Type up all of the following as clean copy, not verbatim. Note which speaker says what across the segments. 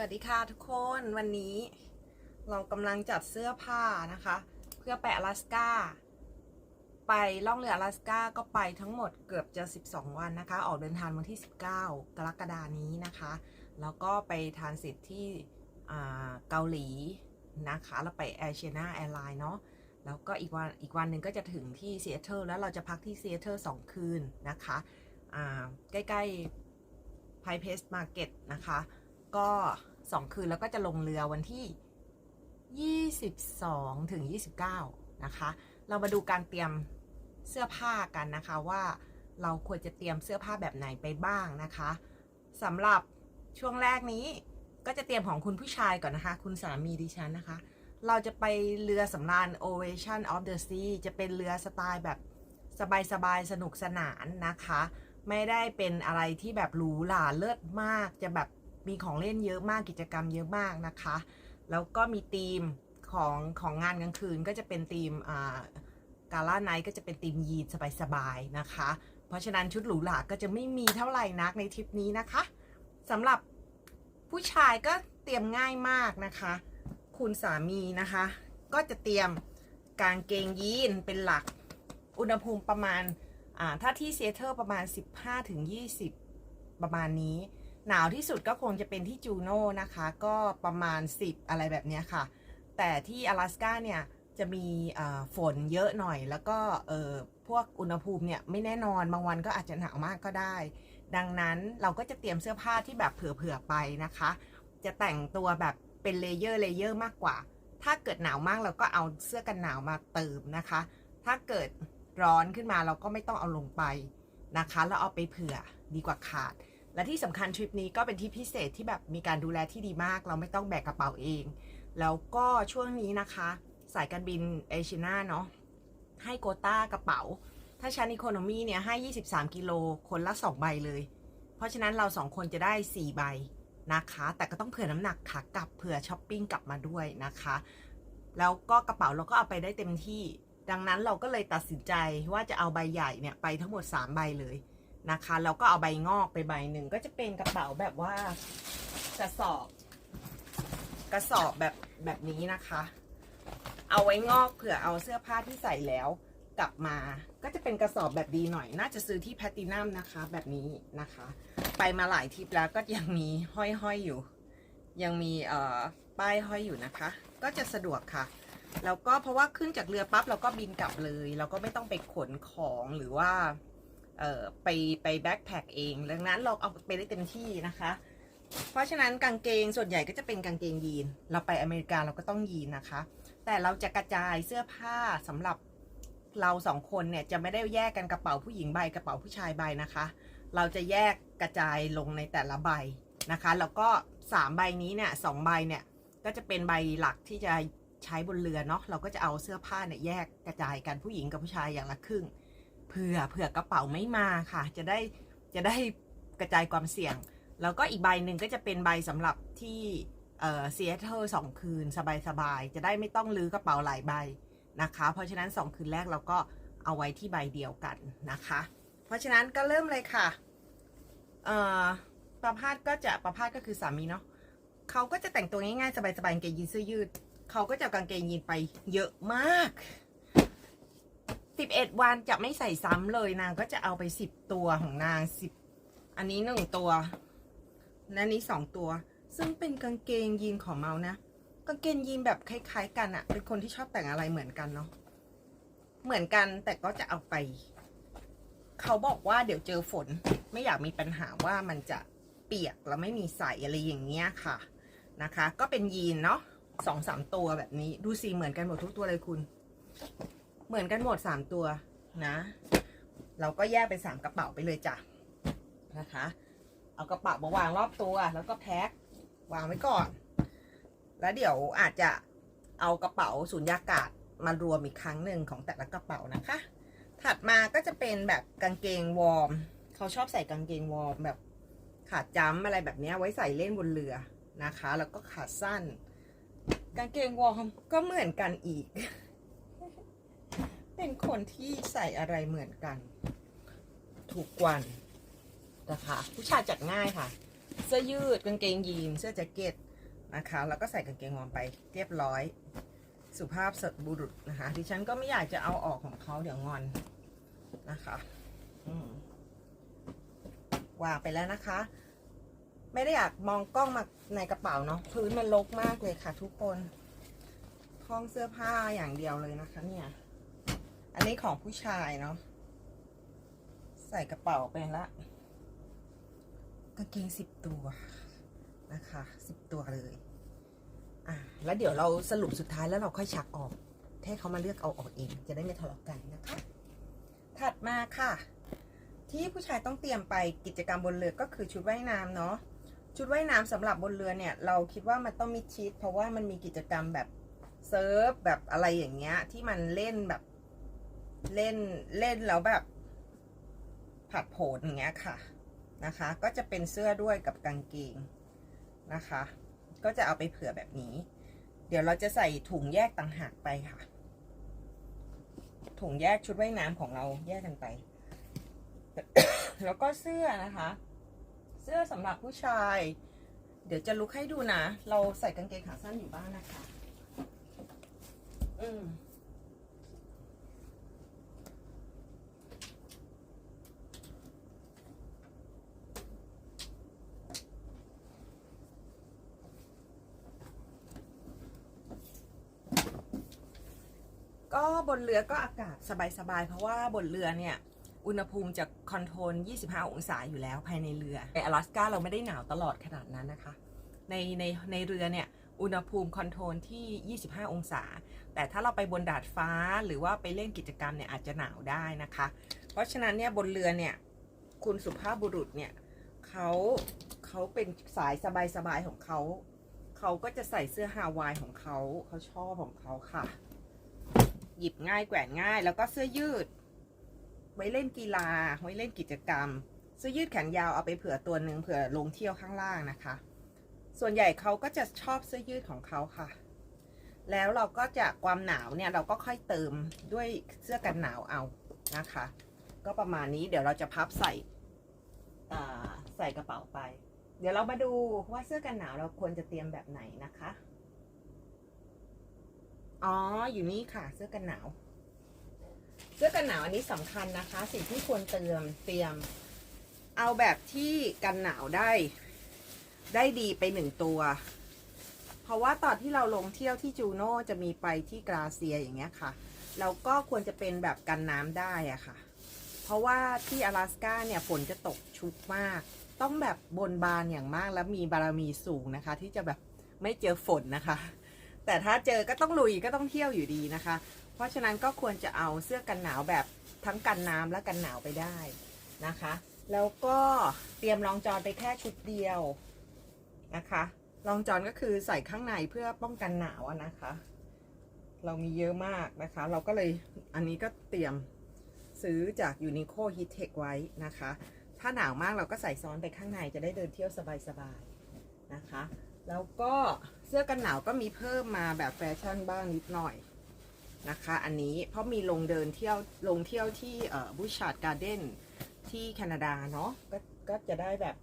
Speaker 1: วัสดีค่ะทุกคนวันนี้เรากำลังจัดเสื้อผ้านะคะเพื่อไป阿拉斯ก้าไปล่องเรือ阿拉斯ก้าก็ไปทั้งหมดเกือบจะ12วันนะคะออกเดินทางวันที่19กรกฎานี้นะคะแล้วก็ไปทรานสิตที่เกาหลีนะคะเราไปแอร์เชียนาแอร์ไลน์เนาะแล้วก็อีกวันหนึ่งก็จะถึงที่ซีแอตเทิลแล้วเราจะพักที่ซีแอตเทิล2 คืนนะคะใกล้ๆไพเพสมาร์เก็ตนะคะก็2 คืนแล้วก็จะลงเรือวันที่22 ถึง 29นะคะเรามาดูการเตรียมเสื้อผ้ากันนะคะว่าเราควรจะเตรียมเสื้อผ้าแบบไหนไปบ้างนะคะสำหรับช่วงแรกนี้ก็จะเตรียมของคุณผู้ชายก่อนนะคะคุณสามีดิฉันนะคะเราจะไปเรือสำราญ Ocean of the Sea จะเป็นเรือสไตล์แบบสบายๆสนุกสนานนะคะไม่ได้เป็นอะไรที่แบบหรูหราเลิศมากจะแบบมีของเล่นเยอะมากกิจกรรมเยอะมากนะคะแล้วก็มีธีมของงานกลางคืนก็จะเป็นธีมกาล่าไนท์ก็จะเป็นธีมยีนสบายๆนะคะเพราะฉะนั้นชุดหรูหราก็จะไม่มีเท่าไหร่นักในทริปนี้นะคะสำหรับผู้ชายก็เตรียมง่ายมากนะคะคุณสามีนะคะก็จะเตรียมกางเกงยีนเป็นหลักอุณหภูมิประมาณถ้าที่ซีแอตเทิลประมาณ15 ถึง 20ประมาณนี้หนาวที่สุดก็คงจะเป็นที่จูโน่นะคะก็ประมาณ10อะไรแบบนี้ค่ะแต่ที่阿拉斯ก้าเนี่ยจะมีฝนเยอะหน่อยแล้วก็พวกอุณหภูมิเนี่ยไม่แน่นอนบางวันก็อาจจะหนาวมากก็ได้ดังนั้นเราก็จะเตรียมเสื้อผ้าที่แบบเผื่อๆไปนะคะจะแต่งตัวแบบเป็นเลเยอร์มากกว่าถ้าเกิดหนาวมากเราก็เอาเสื้อกันหนาวมาเติมนะคะถ้าเกิดร้อนขึ้นมาเราก็ไม่ต้องเอาลงไปนะคะแล้วเอาไปเผื่อดีกว่าขาดและที่สำคัญทริปนี้ก็เป็นที่พิเศษที่แบบมีการดูแลที่ดีมากเราไม่ต้องแบกกระเป๋าเองแล้วก็ช่วงนี้นะคะสายการบินเอเชียนาเนาะให้โควต้ากระเป๋าถ้าชั้นอีโคโนมีเนี่ยให้23 กิโลคนละ2 ใบเลยเพราะฉะนั้นเรา2 คนจะได้4 ใบนะคะแต่ก็ต้องเผื่อน้ำหนักขากลับเผื่อช้อปปิ้งกลับมาด้วยนะคะแล้วก็กระเป๋าเราก็เอาไปได้เต็มที่ดังนั้นเราก็เลยตัดสินใจว่าจะเอาใบใหญ่เนี่ยไปทั้งหมด3 ใบเลยนะคะแล้วก็เอาใบงอกไปใบหนึ่งก็จะเป็นกระเป๋าแบบว่ากระสอบแบบนี้นะคะเอาไว้งอกเผื่อเอาเสื้อผ้าที่ใส่แล้วกลับมาก็จะเป็นกระสอบแบบดีหน่อยน่าจะซื้อที่แพลตินัมนะคะแบบนี้นะคะไปมาหลายทริปแล้วก็ยังมีห้อยอยู่ยังมีป้ายห้อยอยู่นะคะก็จะสะดวกค่ะแล้วก็เพราะว่าขึ้นจากเรือปั๊บเราก็บินกลับเลยเราก็ไม่ต้องไปขนของหรือว่าไปแบ็คแพคเองดังนั้นเราเอาไปได้เต็มที่นะคะเพราะฉะนั้นกางเกงส่วนใหญ่ก็จะเป็นกางเกงยีนเราไปอเมริกาเราก็ต้องยีนนะคะแต่เราจะกระจายเสื้อผ้าสำหรับเรา2 คนเนี่ยจะไม่ได้แยกกันกระเป๋าผู้หญิงใบกระเป๋าผู้ชายใบนะคะเราจะแยกกระจายลงในแต่ละใบนะคะแล้วก็3 ใบนี้เนี่ย2 ใบเนี่ยก็จะเป็นใบหลักที่จะใช้บนเรือเนาะเราก็จะเอาเสื้อผ้าเนี่ยแยกกระจายกันผู้หญิงกับผู้ชายอย่างละครึ่งเผื่อกระเป๋าไม่มาค่ะจะได้กระจายความเสี่ยงแล้วก็อีกใบหนึ่งก็จะเป็นใบสำหรับที่ซีแอตเทิล2 คืนสบายๆจะได้ไม่ต้องลื้อกระเป๋าหลายใบนะคะเพราะฉะนั้น2 คืนแรกเราก็เอาไว้ที่ใบเดียวกันนะคะเพราะฉะนั้นก็เริ่มเลยค่ะประพาสก็คือสามีเนาะเขาก็จะแต่งตัวง่ายๆสบายๆกางเกงยีนเสื้อยืดเขาก็จะกางเกงยีนไปเยอะมาก11 วันจะไม่ใส่ซ้ำเลยนางก็จะเอาไป10 ตัวของนาง10อันนี้1 ตัวและนี้2 ตัวซึ่งเป็นกางเกงยีนของเมานะกางเกงยีนแบบคล้ายๆกันอะเป็นคนที่ชอบแต่งอะไรเหมือนกันเนาะเหมือนกันแต่ก็จะเอาไปเขาบอกว่าเดี๋ยวเจอฝนไม่อยากมีปัญหาว่ามันจะเปียกแล้วไม่มีใส่อะไรอย่างเงี้ยค่ะนะคะก็เป็นยีนเนาะ2-3 ตัวแบบนี้ดูสิเหมือนกันหมดทุกตัวเลยคุณเหมือนกันหมด3 ตัวนะเราก็แยกเป็น3 กระเป๋าไปเลยจ้ะนะคะเอากระเป๋ามาวางรอบตัวแล้วก็แพ็ควางไว้ก่อนแล้วเดี๋ยวอาจจะเอากระเป๋าสูญญากาศมารวมอีกครั้งหนึ่งของแต่ละกระเป๋านะคะถัดมาก็จะเป็นแบบกางเกงวอร์มเขาชอบใส่กางเกงวอร์มแบบขาจ้ำอะไรแบบนี้ไว้ใส่เล่นบนเรือนะคะแล้วก็ขาสั้นกางเกงวอร์มก็เหมือนกันอีกเป็นคนที่ใส่อะไรเหมือนกันทุกวันนะคะผู้ชายจัดง่ายค่ะเสื้อยืดกางเกงยีนเสื้อแจ็คเก็ต นะคะแล้วก็ใส่กางเกงวอร์มไปเรียบร้อยสุภาพสตรีบุรุษนะคะดิฉันก็ไม่อยากจะเอาออกของเขาเดี๋ยวงอนนะคะวางไปแล้วนะคะไม่ได้อยากมองกล้องมาในกระเป๋าเนาะพื้นมันรกมากเลยค่ะทุกคนห้องเสื้อผ้าอย่างเดียวเลยนะคะเนี่ยอันนี้ของผู้ชายเนาะใส่กระเป๋าไปละกางเกง10 ตัวนะคะ10 ตัวเลยแล้วเดี๋ยวเราสรุปสุดท้ายแล้วเราค่อยชักออกให้เขามาเลือกเอาออกเองจะได้ไม่ทะเลาะกันนะคะถัดมาค่ะที่ผู้ชายต้องเตรียมไปกิจกรรมบนเรือก็คือชุดว่ายน้ำเนาะชุดว่ายน้ำสำหรับบนเรือเนี่ยเราคิดว่ามันต้องมิดชิดเพราะว่ามันมีกิจกรรมแบบเซิร์ฟแบบอะไรอย่างเงี้ยที่มันเล่นแบบเล่นแล้วแบบผัดโผนอย่างเงี้ยค่ะนะคะก็จะเป็นเสื้อด้วยกับกางเกงนะคะก็จะเอาไปเผื่อแบบนี้เดี๋ยวเราจะใส่ถุงแยกต่างหากไปค่ะถุงแยกชุดว่ายน้ำของเราแยกกันไป แล้วก็เสื้อนะคะเสื้อสำหรับผู้ชายเดี๋ยวจะลุกให้ดูนะเราใส่กางเกงขาสั้นอยู่บ้านนะคะก็บนเรือก็อากาศสบายๆเพราะว่าบนเรือเนี่ยอุณหภูมิจะคอนโทรล25 องศาอยู่แล้วภายในเรือใน阿拉斯ก้าเราไม่ได้หนาวตลอดขนาดนั้นนะคะในเรือเนี่ยอุณหภูมิคอนโทรลที่25 องศาแต่ถ้าเราไปบนดาดฟ้าหรือว่าไปเล่นกิจกรรมเนี่ยอาจจะหนาวได้นะคะเพราะฉะนั้นเนี่ยบนเรือเนี่ยคุณสุภาพบุรุษเนี่ยเขาเป็นสายสบายๆของเขาก็จะใส่เสื้อฮาวายของเขาชอบของเขาค่ะหยิบง่ายแกว่งง่ายแล้วก็เสื้อยืดไว้เล่นกีฬาไว้เล่นกิจกรรมเสื้อยืดแขนยาวเอาไปเผื่อตัวหนึ่งเผื่อลงเที่ยวข้างล่างนะคะส่วนใหญ่เขาก็จะชอบเสื้อยืดของเขาค่ะแล้วเราก็จะความหนาวเนี่ยเราก็ค่อยเติมด้วยเสื้อกันหนาวเอานะคะก็ประมาณนี้เดี๋ยวเราจะพับใส่กระเป๋าไปเดี๋ยวเรามาดูว่าเสื้อกันหนาวเราควรจะเตรียมแบบไหนนะคะอ๋ออยู่นี่ค่ะเสื้อกันหนาวอันนี้สำคัญนะคะสิ่งที่ควรเตรียมเอาแบบที่กันหนาวได้ดีไป1 ตัวเพราะว่าตอนที่เราลงเที่ยวที่จูโน่จะมีไปที่กราเซียอย่างเงี้ยค่ะเราก็ควรจะเป็นแบบกันน้ำได้อะค่ะเพราะว่าที่阿拉斯ก้าเนี่ยฝนจะตกชุกมากต้องแบบบนบานอย่างมากแล้วมีบารมีสูงนะคะที่จะแบบไม่เจอฝนนะคะแต่ถ้าเจอก็ต้องลุยก็ต้องเที่ยวอยู่ดีนะคะเพราะฉะนั้นก็ควรจะเอาเสื้อกันหนาวแบบทั้งกันน้ำและกันหนาวไปได้นะคะแล้วก็เตรียมรองจอนไปแค่ชุดเดียวนะคะรองจอนก็คือใส่ข้างในเพื่อป้องกันหนาวนะคะเรามีเยอะมากนะคะเราก็เลยอันนี้ก็เตรียมซื้อจากยูนิโคฮีทเทคไว้นะคะถ้าหนาวมากเราก็ใส่ซ้อนไปข้างในจะได้เดินเที่ยวสบายๆนะคะแล้วก็เสื้อกันหนาวก็มีเพิ่มมาแบบแฟชั่นบ้างนิดหน่อยนะคะอันนี้เพราะมีลงเที่ยวที่บูชาร์ดการ์เด้นที่แคนาดาเนาะก็จะได้แบบ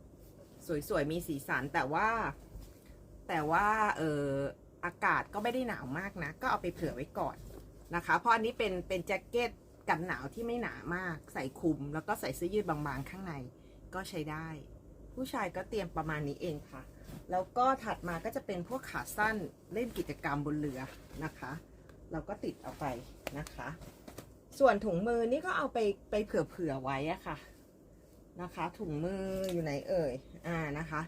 Speaker 1: สวยๆมีสีสันแต่ว่าอากาศก็ไม่ได้หนาวมากนะก็เอาไปเผื่อไว้ก่อนนะคะเพราะอันนี้เป็นแจ็คเก็ตกันหนาวที่ไม่หนามากใส่คลุมแล้วก็ใส่เสื้อยืดบางๆข้างในก็ใช้ได้ผู้ชายก็เตรียมประมาณนี้เองค่ะแล้วก็ถัดมาก็จะเป็นพวกขาสั้นเล่นกิจกรรมบนเรือนะคะเราก็ติดเอาไปนะคะส่วนถุงมือนี่ก็เอาไปเผื่อไว้อะค่ะนะคะถุงมืออยู่ไหนเอ่ยนะคะ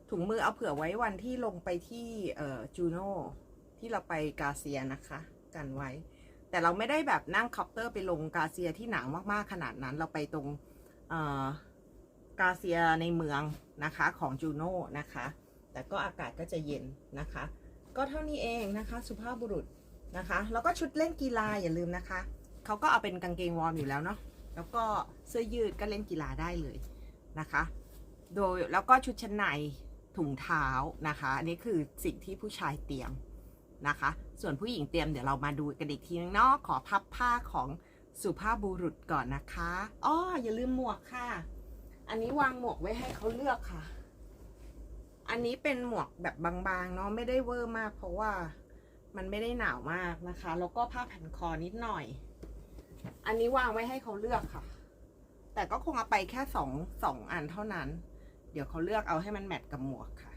Speaker 1: ถุงมือเอาเผื่อไว้วันที่ลงไปที่จูโน่ที่เราไปกาเซียนะคะกันไว้แต่เราไม่ได้แบบนั่งคอปเตอร์ไปลงกาเซียที่หนาวมากๆขนาดนั้นเราไปตรงกาเซียในเมืองนะคะของจูโน่นะคะแต่ก็อากาศก็จะเย็นนะคะก็เท่านี้เองนะคะสุภาพบุรุษนะคะแล้วก็ชุดเล่นกีฬาอย่าลืมนะคะเขาก็เอาเป็นกางเกงวอร์มอยู่แล้วเนาะแล้วก็เสื้อยืดก็เล่นกีฬาได้เลยนะคะแล้วก็ชุดชั้นในถุงเท้านะคะอันนี้คือสิ่งที่ผู้ชายเตรียมนะคะส่วนผู้หญิงเตรียมเดี๋ยวเรามาดูกันอีกทีนึงเนาะขอพับผ้าของสุภาพบุรุษก่อนนะคะอ๋ออย่าลืมหมวกค่ะอันนี้วางหมวกไว้ให้เขาเลือกค่ะ อันนี้เป็นหมวกแบบบางๆเนาะไม่ได้เวอร์มากเพราะว่ามันไม่ได้หนาวมากนะคะแล้วก็ผ้าพันคอนิดหน่อยอันนี้วางไว้ให้เขาเลือกค่ะแต่ก็คงเอาไปแค่สองอันเท่านั้นเดี๋ยวเขาเลือกเอาให้มันแมทกับหมวกค่ะ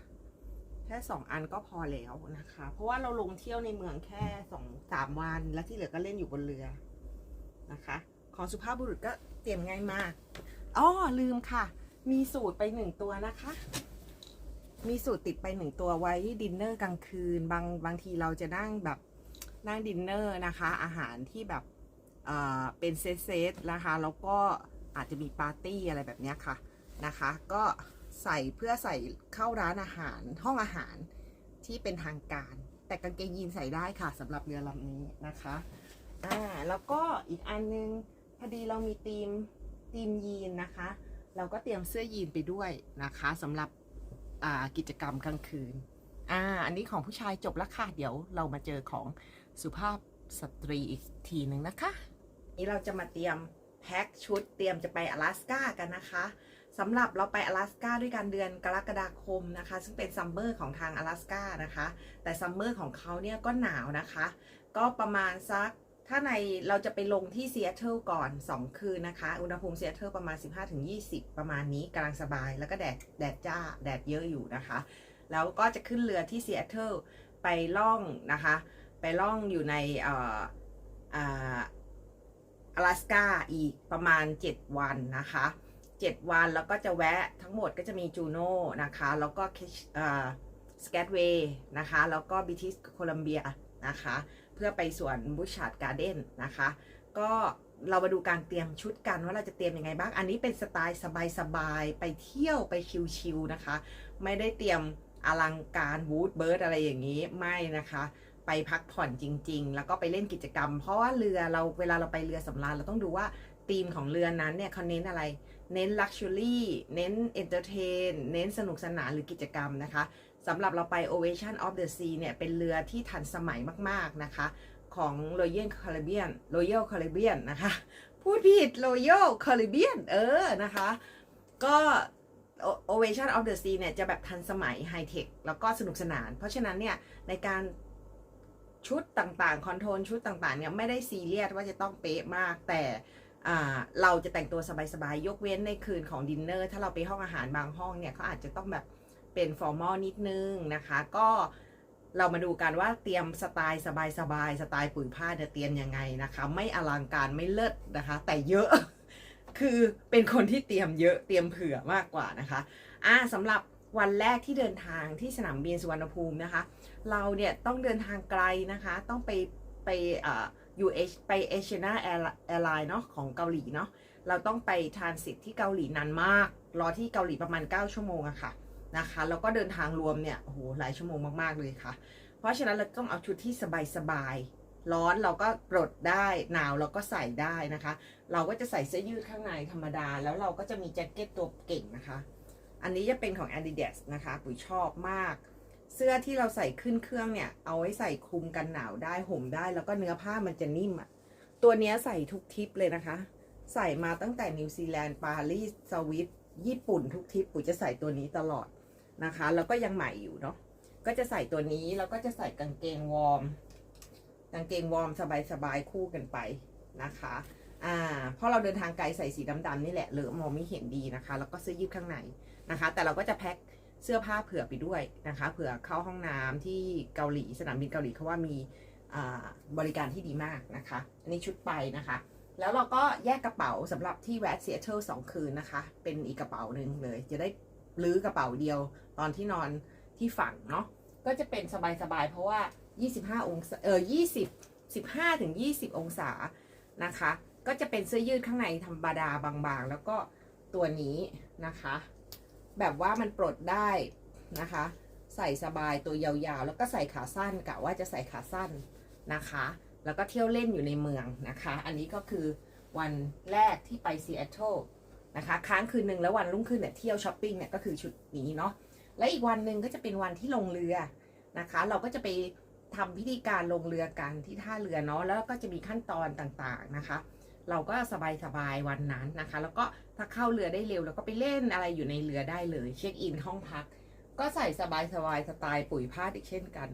Speaker 1: แค่2 อันก็พอแล้วนะคะเพราะว่าเราลงเที่ยวในเมืองแค่2-3 วันแล้วที่เหลือก็เล่นอยู่บนเรือนะคะของสุภาพบุรุษก็เตรียมง่ายมากอ๋อลืมค่ะมีสูตรไป1 ตัวนะคะมีสูตรติดไป1 ตัวไว้ดินเนอร์กลางคืนบางทีเราจะนั่งแบบนั่งดินเนอร์นะคะอาหารที่แบบเป็นเซตนะคะแล้วก็อาจจะมีปาร์ตี้อะไรแบบนี้ค่ะนะคะก็ใส่เพื่อใส่เข้าร้านอาหารห้องอาหารที่เป็นทางการแต่กางเกงยีนใส่ได้ค่ะสำหรับเรือลำนี้นะคะแล้วก็อีกอันนึงพอดีเรามีทีมยีนนะคะเราก็เตรียมเสื้อยีนไปด้วยนะคะสำหรับกิจกรรมกลางคืนอันนี้ของผู้ชายจบแล้วค่ะเดี๋ยวเรามาเจอของสุภาพสตรีอีกทีหนึ่งนะคะนี่เราจะมาเตรียมแพ็คชุดเตรียมจะไป阿拉斯ก้ากันนะคะสำหรับเราไป阿拉斯ก้าด้วยกันเดือนกรกฎาคมนะคะซึ่งเป็นซัมเมอร์ของทาง阿拉斯ก้านะคะแต่ซัมเมอร์ของเขาเนี่ยก็หนาวนะคะก็ประมาณสักถ้าในเราจะไปลงที่ซีแอตเทิลก่อน2 คืนนะคะอุณหภูมิซีแอตเทิลประมาณ 15-20 ประมาณนี้กำลังสบายแล้วก็แดดจ้าแดดเยอะอยู่นะคะแล้วก็จะขึ้นเรือที่ซีแอตเทิลไปล่องนะคะไปล่องอยู่ใน阿拉斯ก้าอีกประมาณ7 วันนะคะ7 วันแล้วก็จะแวะทั้งหมดก็จะมีจูโน่นะคะแล้วก็สแกตเวย์นะคะแล้วก็บิทิสโคลัมเบียนะคะเพื่อไปสวนบูชาร์ดการ์เด้นนะคะก็เรามาดูการเตรียมชุดกันว่าเราจะเตรียมยังไงบ้างอันนี้เป็นสไตล์สบายๆไปเที่ยวไปชิลๆนะคะไม่ได้เตรียมอลังการวูดเบิร์ดอะไรอย่างนี้ไม่นะคะไปพักผ่อนจริงๆแล้วก็ไปเล่นกิจกรรมเพราะว่าเรือเราเวลาเราไปเรือสำราญเราต้องดูว่าธีมของเรือนั้นเนี่ยเขาเน้นอะไรเน้นลักชัวรี่เน้นเอนเตอร์เทนเน้นสนุกสนานหรือกิจกรรมนะคะสำหรับเราไป Ovation of the Sea เนี่ยเป็นเรือที่ทันสมัยมากๆนะคะของ Royal Caribbean นะคะพูดผิด Royal Caribbean นะคะก็ Ovation of the Sea เนี่ยจะแบบทันสมัยไฮเทคแล้วก็สนุกสนานเพราะฉะนั้นเนี่ยในการชุดต่างๆคอนโทรลชุดต่างๆเนี่ยไม่ได้ซีเรียสว่าจะต้องเป๊ะมากแต่เราจะแต่งตัวสบายๆยกเว้นในคืนของดินเนอร์ถ้าเราไปห้องอาหารบางห้องเนี่ยเขาอาจจะต้องแบบเป็นฟอร์มอลนิดนึงนะคะก็เรามาดูกันว่าเตรียมสไตล์สบายๆสไตล์ปุ๋ยผ้าจะเตรียมยังไงนะคะไม่อลังการไม่เลิศนะคะแต่เยอะคือเป็นคนที่เตรียมเยอะเตรียมเผื่อมากกว่านะคะสำหรับวันแรกที่เดินทางที่สนามบินสุวรรณภูมินะคะเราเนี่ยต้องเดินทางไกลนะคะต้องไปไปเอเชียนาแอร์ไลน์เนาะของเกาหลีเนาะเราต้องไปทรานสิตที่เกาหลีนานมากรอที่เกาหลีประมาณ9 ชั่วโมงอะค่ะนะคะแล้วก็เดินทางรวมเนี่ยโอ้โหหลายชั่วโมงมากๆเลยค่ะเพราะฉะนั้นเราต้องเอาชุดที่สบายๆร้อนเราก็ปลดได้หนาวเราก็ใส่ได้นะคะเราก็จะใส่เสื้อยืดข้างในธรรมดาแล้วเราก็จะมีแจ็คเก็ตตัวเก่งนะคะอันนี้จะเป็นของ Adidas นะคะปุ๋ยชอบมากเสื้อที่เราใส่ขึ้นเครื่องเนี่ยเอาไว้ใส่คลุมกันหนาวได้ห่มได้แล้วก็เนื้อผ้ามันจะนิ่มอ่ะตัวนี้ใส่ทุกทริปเลยนะคะใส่มาตั้งแต่นิวซีแลนด์ปารีสสวิตญี่ปุ่นทุกทริปปุ๋ยจะใส่ตัวนี้ตลอดนะคะแล้วก็ยังใหม่อยู่เนาะก็จะใส่ตัวนี้แล้วก็จะใส่กางเกงวอร์มสบายๆคู่กันไปนะคะเพราะเราเดินทางไกลใส่สีดำๆนี่แหละเลอะมองไม่เห็นดีนะคะแล้วก็เสื้อยืดข้างในนะคะแต่เราก็จะแพ็คเสื้อผ้าเผื่อไปด้วยนะคะเผื่อเข้าห้องน้ำที่เกาหลีสนามบินเกาหลีเขาว่ามีบริการที่ดีมากนะคะอันนี้ชุดไปนะคะแล้วเราก็แยกกระเป๋าสำหรับที่แวะซีแอตเทิล2 คืนนะคะเป็นอีกกระเป๋าหนึ่งเลยจะได้ลื้อกระเป๋าเดียวตอนที่นอนที่ฝั่งเนาะก็จะเป็นสบายๆเพราะว่า25 องศา15-20 องศานะคะก็จะเป็นเสื้อยืดข้างในธรรมดาบางๆแล้วก็ตัวนี้นะคะแบบว่ามันปลดได้นะคะใส่สบายตัวยาวๆแล้วก็ใส่ขาสั้นกะว่าจะใส่ขาสั้นนะคะแล้วก็เที่ยวเล่นอยู่ในเมืองนะคะอันนี้ก็คือวันแรกที่ไปซีแอตเทิลนะคะค้างคืนหนึ่งแล้ววันรุ่งขึ้นเนี่ยเที่ยวช้อปปิ้งเนี่ยก็คือชุดนี้เนาะและอีกวันหนึ่งก็จะเป็นวันที่ลงเรือนะคะเราก็จะไปทำพิธีการลงเรือกันที่ท่าเรือเนาะแล้วก็จะมีขั้นตอนต่างๆนะคะเราก็สบายๆวันนั้นนะคะแล้วก็ถ้าเข้าเรือได้เร็วแล้วก็ไปเล่นอะไรอยู่ในเรือได้เลยเช็คอินห้องพัก ก็ใส่สบายสไตล์ปุ๋ยพาดอีกเช่นกัน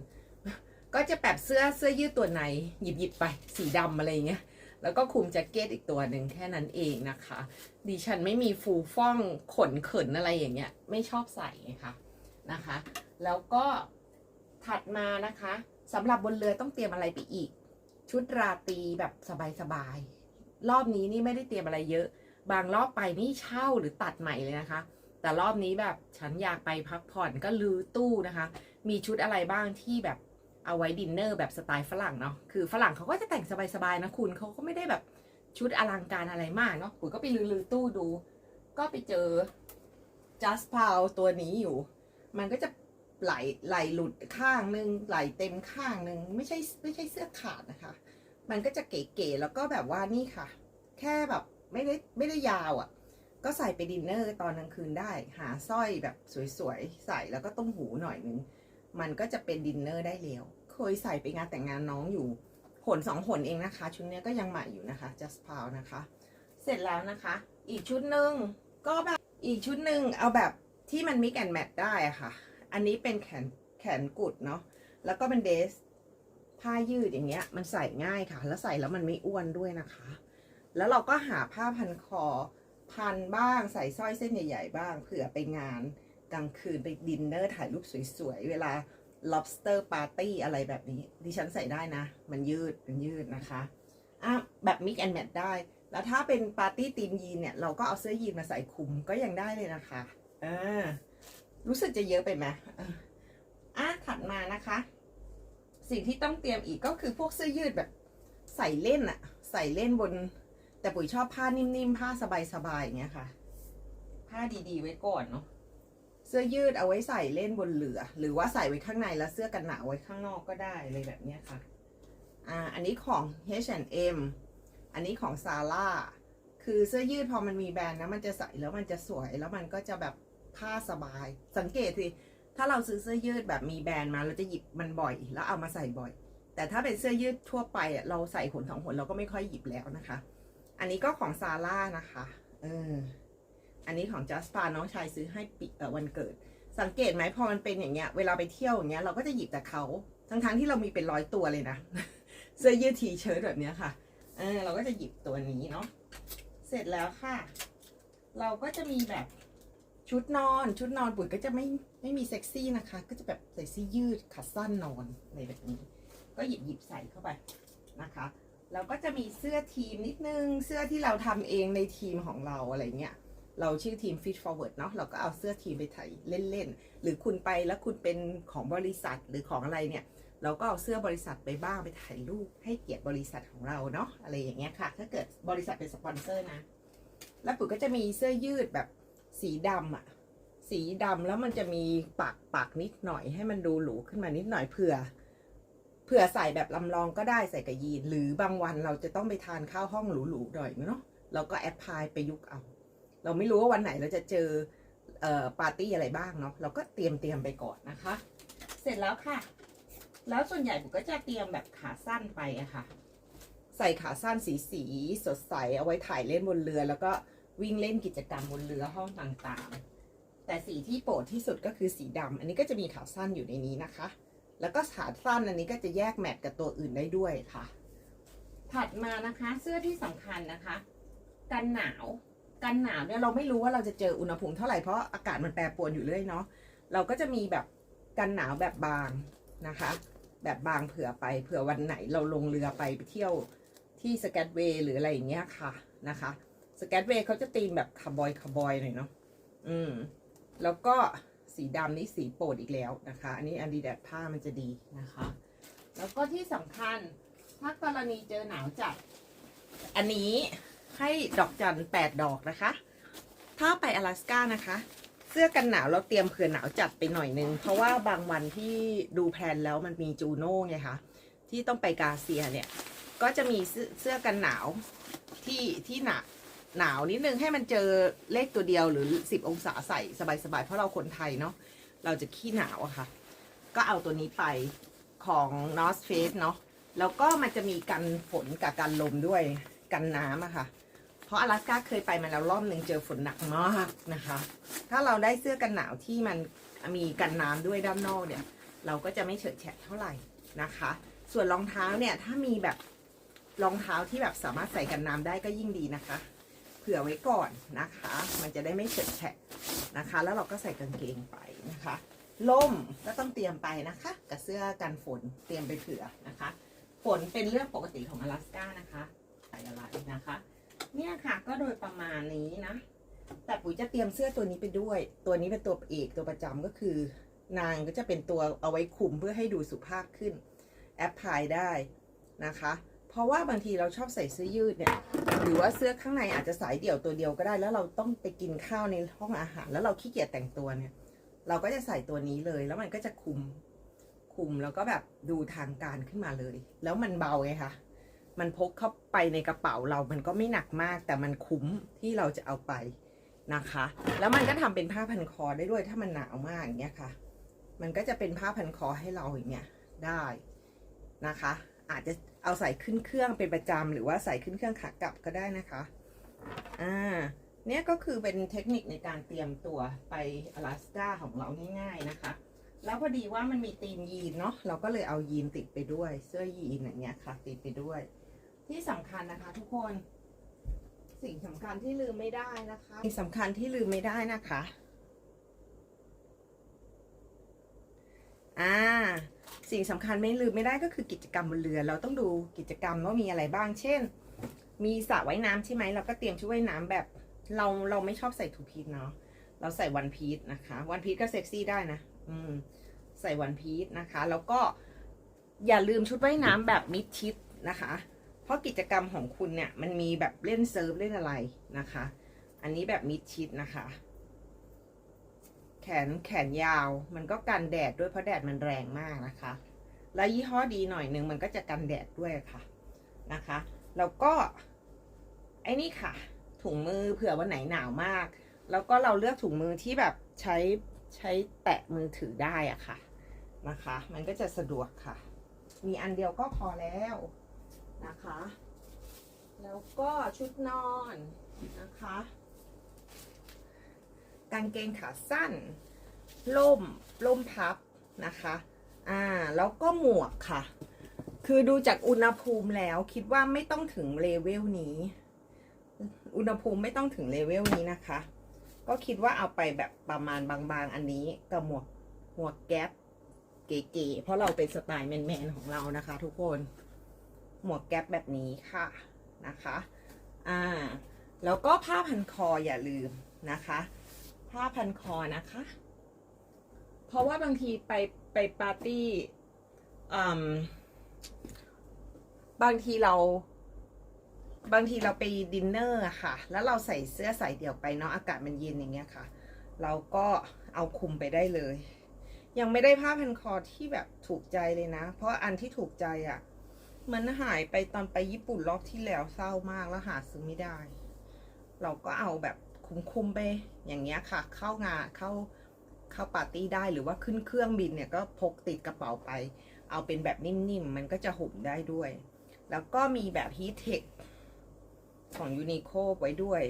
Speaker 1: ก็จะแบบเสื้อยืดตัวในหยิบไปสีดำอะไรเงี้ยแล้วก็คลุมแจ็คเก็ตอีกตัวหนึ่งแค่นั้นเองนะคะดิฉันไม่มีฟูฟ่องขนเขินอะไรอย่างเงี้ยไม่ชอบใส่ไงคะนะคะแล้วก็ถัดมานะคะสำหรับบนเรือต้องเตรียมอะไรไปอีกชุดราตรีแบบสบายๆรอบนี้นี่ไม่ได้เตรียมอะไรเยอะบางรอบไปนี่เช่าหรือตัดใหม่เลยนะคะแต่รอบนี้แบบฉันอยากไปพักผ่อนก็ลือตู้นะคะมีชุดอะไรบ้างที่แบบเอาไว้ดินเนอร์แบบสไตล์ฝรั่งเนาะคือฝรั่งเขาก็จะแต่งสบายๆนะคุณเขาก็ไม่ได้แบบชุดอลังการอะไรมากเนาะปุ๋ยก็ไปลือตู้ดูก็ไปเจอ Just Pal ตัวนี้อยู่มันก็จะไหลหลุดข้างนึงไหลเต็มข้างนึงไม่ใช่เสื้อขาดนะคะมันก็จะเก๋ๆแล้วก็แบบว่านี่ค่ะแค่แบบไม่ได้ยาวอ่ะก็ใส่ไปดินเนอร์ตอนกลางคืนได้หาสร้อยแบบสวยๆใส่แล้วก็ต้มหูหน่อยนึงมันก็จะเป็นดินเนอร์ได้แล้วเคยใส่ไปงานแต่งงานน้องอยู่หน2 หนเองนะคะชุดนี้ก็ยังใหม่อยู่นะคะ Just Pal นะคะเสร็จแล้วนะคะอีกชุดหนึ่งก็แบบอีกชุดหนึ่งเอาแบบที่มัน mix and match ได้อะค่ะอันนี้เป็นแขนกุดเนาะแล้วก็เป็นเดสผ้ายืดอย่างเงี้ยมันใส่ง่ายค่ะแล้วใส่แล้วมันไม่อ้วนด้วยนะคะแล้วเราก็หาผ้าพันคอพันบ้างใส่สร้อยเส้นใหญ่ๆบ้างเผื่อไปงานกลางคืนไปดินเนอร์ถ่ายรูปสวยๆเวลา lobster party อะไรแบบนี้ดิฉันใส่ได้นะมันยืดนะคะแบบ mix and match ได้แล้วถ้าเป็นปาร์ตี้ทีมยีนเนี่ยเราก็เอาเสื้อยีนมาใส่คลุมก็ยังได้เลยนะคะรู้สึกจะเยอะไปไหมถัดมานะคะสิ่งที่ต้องเตรียมอีกก็คือพวกเสื้อยืดแบบใส่เล่นอะใส่เล่นบนแต่ปุ๋ยชอบผ้านิ่มๆผ้าสบายๆอย่างเงี้ยค่ะผ้าดีๆไว้ก่อนเนาะเสื้อยืดเอาไว้ใส่เล่นบนเรือหรือว่าใส่ไว้ข้างในแล้วเสื้อกันหนาวไว้ข้างนอกก็ได้เลยแบบเนี้ยค่ะอันนี้ของ H&M อันนี้ของ Zara คือเสื้อยืดพอมันมีแบรนด์นะมันจะใส่แล้วมันจะสวยแล้วมันก็จะแบบผ้าสบายสังเกตสิถ้าเราซื้อเสื้อยืดแบบมีแบรนด์มาเราจะหยิบมันบ่อยแล้วเอามาใส่บ่อยแต่ถ้าเป็นเสื้อยืดทั่วไปเราใส่หน2 หนเราก็ไม่ค่อยหยิบแล้วนะคะอันนี้ก็ของซาร่านะคะอันนี้ของ Just Pal น้องชายซื้อให้วันเกิดสังเกตไหมพอมันเป็นอย่างเงี้ยเวลาไปเที่ยวอย่างเงี้ยเราก็จะหยิบแต่เขาทั้งที่เรามีเป็น100 ตัวเลยนะ เสื้อยืดทีเชิ้ตแบบเนี้ยค่ะเราก็จะหยิบตัวนี้เนาะเสร็จแล้วค่ะเราก็จะมีแบบชุดนอนปุ๋ยก็จะไม่มีเซ็กซี่นะคะก็จะแบบใส่เสื้อยืดขาสั้นนอนอะไรแบบนี้ก็หยิบใส่เข้าไปนะคะแล้วก็จะมีเสื้อทีมนิดนึงเสื้อที่เราทำเองในทีมของเราอะไรเงี้ยเราชื่อทีม Fit Forward เนาะเราก็เอาเสื้อทีมไปถ่ายเล่นๆหรือคุณไปแล้วคุณเป็นของบริษัทหรือของอะไรเนี่ยเราก็เอาเสื้อบริษัทไปบ้างไปถ่ายรูปให้เกียรติบริษัทของเราเนาะอะไรอย่างเงี้ยค่ะถ้าเกิดบริษัทเป็นสปอนเซอร์นะแล้วปุ๋ยก็จะมีเสื้อยืดแบบสีดำอะสีดำแล้วมันจะมีปากนิดหน่อยให้มันดูหรูขึ้นมานิดหน่อยเผื่อใส่แบบลำลองก็ได้ใส่กับยีนหรือบางวันเราจะต้องไปทานข้าวห้องหรูๆหน่อยเนาะเราก็แอปพลายไปยุกเอาเราไม่รู้ว่าวันไหนเราจะเจอปาร์ตี้อะไรบ้างเนาะเราก็เตรียมไปก่อนนะคะเสร็จแล้วค่ะแล้วส่วนใหญ่ผมก็จะเตรียมแบบขาสั้นไปอะค่ะใส่ขาสั้นสีสดใสเอาไว้ถ่ายเล่นบนเรือแล้วก็วิ่งเล่นกิจกรรมบนเรือห้องต่างๆแต่สีที่โปรดที่สุดก็คือสีดำอันนี้ก็จะมีขาสั้นอยู่ในนี้นะคะแล้วก็ขาสั้นอันนี้ก็จะแยกแมทกับตัวอื่นได้ด้วยค่ะถัดมานะคะเสื้อที่สำคัญนะคะกันหนาวเนี่ยเราไม่รู้ว่าเราจะเจออุณหภูมิเท่าไหร่เพราะอากาศมันแปรปรวนอยู่เรื่อยเนาะเราก็จะมีแบบกันหนาวแบบบางนะคะแบบบางเผื่อวันไหนเราลงเรือไปเที่ยวที่สแกตเวย์หรืออะไรอย่างเงี้ยค่ะนะคะสแกตเวย์เขาจะตีมแบบคาร์บอยหน่อยเนาะแล้วก็สีดำนี่สีโปรดอีกแล้วนะคะอันนี้Adidasผ้ามันจะดีนะคะแล้วก็ที่สำคัญถ้ากรณีเจอหนาวจัดอันนี้ให้ดอกจัน8 ดอกนะคะถ้าไป阿拉斯ก้านะคะเสื้อกันหนาวเราเตรียมเผื่อหนาวจัดไปหน่อยนึงเพราะว่าบางวันที่ดูแพลนแล้วมันมีจูโน่ไงคะที่ต้องไปกาเซียเนี่ยก็จะมีเสื้อกันหนาวที่หนาวนิดนึงให้มันเจอเลขตัวเดียวหรือ10 องศาใส่สบายๆเพราะเราคนไทยเนาะเราจะขี้หนาวอะค่ะก็เอาตัวนี้ไปของ North Face เนาะแล้วก็มันจะมีกันฝนกับกันลมด้วยกันน้ำอะค่ะพ ราะ阿拉斯ก้าเคยไปมาแล้วรอบหนึ่งเจอฝนหนักมากนะคะ ถ้าเราได้เสื้อกันหนาวที่มันมีกันน้ำด้วยด้านนอกเนี่ยเราก็จะไม่เฉอะแฉะเท่าไหร่นะคะ ส่วนรองเท้าเนี่ยถ้ามีแบบรองเท้าที่แบบสามารถใส่กันน้ำได้ก็ยิ่งดีนะคะ เผื่อไว้ก่อนนะคะ มันจะได้ไม่เฉอะแฉะนะคะ แล้วเราก็ใส่กางเกงไปนะคะล่มก็ต้องเตรียมไปนะคะกับเสื้อกันฝนเตรียมไปเผื่อนะคะฝนเป็นเรื่องปกติของ阿拉斯ก้านะคะใส่อะไรนะคะเนี่ยค่ะก็โดยประมาณนี้นะแต่ปุ๋ยจะเตรียมเสื้อตัวนี้ไปด้วยตัวนี้เป็นตัวเอกตัวประจำก็คือนางก็จะเป็นตัวเอาไว้คลุมเพื่อให้ดูสุภาพขึ้นแอปพลายได้นะคะเพราะว่าบางทีเราชอบใส่เสื้อยืดเนี่ยหรือว่าเสื้อข้างในอาจจะสายเดี่ยวตัวเดียวก็ได้แล้วเราต้องไปกินข้าวในห้องอาหารแล้วเราขี้เกียจแต่งตัวเนี่ยเราก็จะใส่ตัวนี้เลยแล้วมันก็จะคุมแล้วก็แบบดูทางการขึ้นมาเลยแล้วมันเบาไงคะมันพกเข้าไปในกระเป๋าเรามันก็ไม่หนักมากแต่มันคุ้มที่เราจะเอาไปนะคะแล้วมันก็ทำเป็นผ้าพันคอได้ด้วยถ้ามันหนาวมากอย่างเงี้ยค่ะมันก็จะเป็นผ้าพันคอให้เราอย่างเงี้ยได้นะคะอาจจะเอาใส่ขึ้นเครื่องเป็นประจำหรือว่าใส่ขึ้นเครื่องขากลับก็ได้นะคะเนี่ยก็คือเป็นเทคนิคในการเตรียมตัวไป阿拉斯ก้าของเราง่ายๆนะคะแล้วพอดีว่ามันมีธีมยีนเนาะเราก็เลยเอายีนติดไปด้วยเสื้อยีนอย่างเงี้ยค่ะติดไปด้วยที่สำคัญนะคะทุกคนสิ่งสำคัญที่ลืมไม่ได้นะคะสิ่งสำคัญที่ลืมไม่ได้นะคะสิ่งสำคัญไม่ลืมไม่ได้ก็คือกิจกรรมบนเรือเราต้องดูกิจกรรมว่ามีอะไรบ้างเช่นมีสระว่ายน้ำใช่ไหมเราก็เตรียมชุดว่ายน้ำแบบเราไม่ชอบใส่ทูพีซเนาะเราใส่วันพีซนะคะวันพีซก็เซ็กซี่ได้นะใส่วันพีซนะคะแล้วก็อย่าลืมชุดว่ายน้ำแบบมิดชิดนะคะเพราะกิจกรรมของคุณเนี่ยมันมีแบบเล่นเซิร์ฟเล่นอะไรนะคะอันนี้แบบมิดชิดนะคะแขนยาวมันก็กันแดดด้วยเพราะแดดมันแรงมากนะคะแล้วยี่ห้อดีหน่อยนึงมันก็จะกันแดดด้วยค่ะนะคะแล้วก็ไอ้นี่ค่ะถุงมือเผื่อวันไหนหนาวมากแล้วก็เราเลือกถุงมือที่แบบใช้แตะมือถือได้อะค่ะนะคะมันก็จะสะดวกค่ะมีอันเดียวก็พอแล้วนะคะแล้วก็ชุดนอนนะคะกางเกงขาสั้นล่มพับนะคะแล้วก็หมวกค่ะคือดูจากอุณหภูมิแล้วคิดว่าไม่ต้องถึงเลเวลนี้อุณหภูมิไม่ต้องถึงเลเวลนี้นะคะก็คิดว่าเอาไปแบบประมาณบางๆอันนี้กับหมวกแก๊ปเก๋ๆเพราะเราเป็นสไตล์แมนๆของเรานะคะทุกคนหมวกแก๊ปแบบนี้ค่ะนะคะแล้วก็ผ้าพันคออย่าลืมนะคะผ้าพันคอนะคะเพราะว่าบางทีไปปาร์ตี้บางทีเราไปดินเนอร์ค่ะแล้วเราใส่เสื้อใส่เดี่ยวไปเนาะอากาศมันเย็นอย่างเงี้ยค่ะเราก็เอาคลุมไปได้เลยยังไม่ได้ผ้าพันคอที่แบบถูกใจเลยนะเพราะอันที่ถูกใจอ่ะมันหายไปตอนไปญี่ปุ่นรอบที่แล้วเศร้ามากแล้วหาซื้อไม่ได้เราก็เอาแบบคุมไปอย่างเงี้ยค่ะเข้างานเข้าปาร์ตี้ได้หรือว่าขึ้นเครื่องบินเนี่ยก็พกติดกระเป๋าไปเอาเป็นแบบนิ่มๆมันก็จะห่มได้ด้วยแล้วก็มีแบบฮีทเทคของยูนิโคไว้ด้วย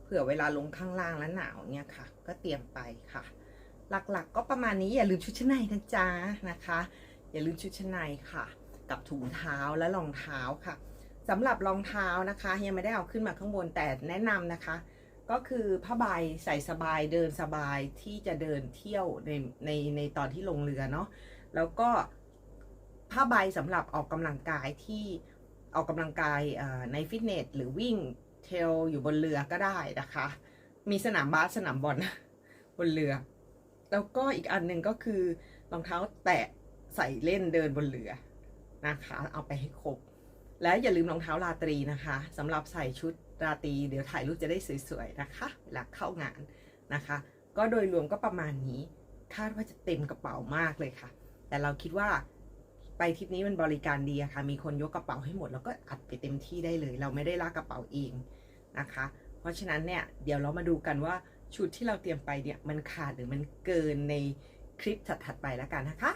Speaker 1: เผื่อเวลาลงข้างล่างแล้วหนาวเนี่ยค่ะก็เตรียมไปค่ะหลักๆก็ประมาณนี้อย่าลืมชุดชั้นในนะจ๊ะนะคะอย่าลืมชุดชั้นในค่ะกับถุงเท้าและรองเท้าค่ะสำหรับรองเท้านะคะยังไม่ได้เอาขึ้นมาข้างบนแต่แนะนำนะคะก็คือผ้าใบใส่สบายเดินสบายที่จะเดินเที่ยวในตอนที่ลงเรือเนาะแล้วก็ผ้าใบสำหรับออกกำลังกายที่ออกกำลังกายในฟิตเนสหรือวิ่งเทรลอยู่บนเรือก็ได้นะคะมีสนามบาสสนามบอลบนเรือแล้วก็อีกอันหนึ่งก็คือรองเท้าแตะใส่เล่นเดินบนเรือนะคะเอาไปให้ครบและอย่าลืมรองเท้าราตรีนะคะสำหรับใส่ชุดราตรีเดี๋ยวถ่ายรูปจะได้สวยๆนะคะเวลาเข้างานนะคะก็โดยรวมก็ประมาณนี้คาดว่าจะเต็มกระเป๋ามากเลยค่ะแต่เราคิดว่าไปทริปนี้มันบริการดีอะค่ะมีคนยกกระเป๋าให้หมดแล้วก็อัดไปเต็มที่ได้เลยเราไม่ได้ลากกระเป๋าเองนะคะเพราะฉะนั้นเนี่ยเดี๋ยวเรามาดูกันว่าชุดที่เราเตรียมไปเนี่ยมันขาดหรือมันเกินในคลิปถัดๆไปแล้วกันนะคะ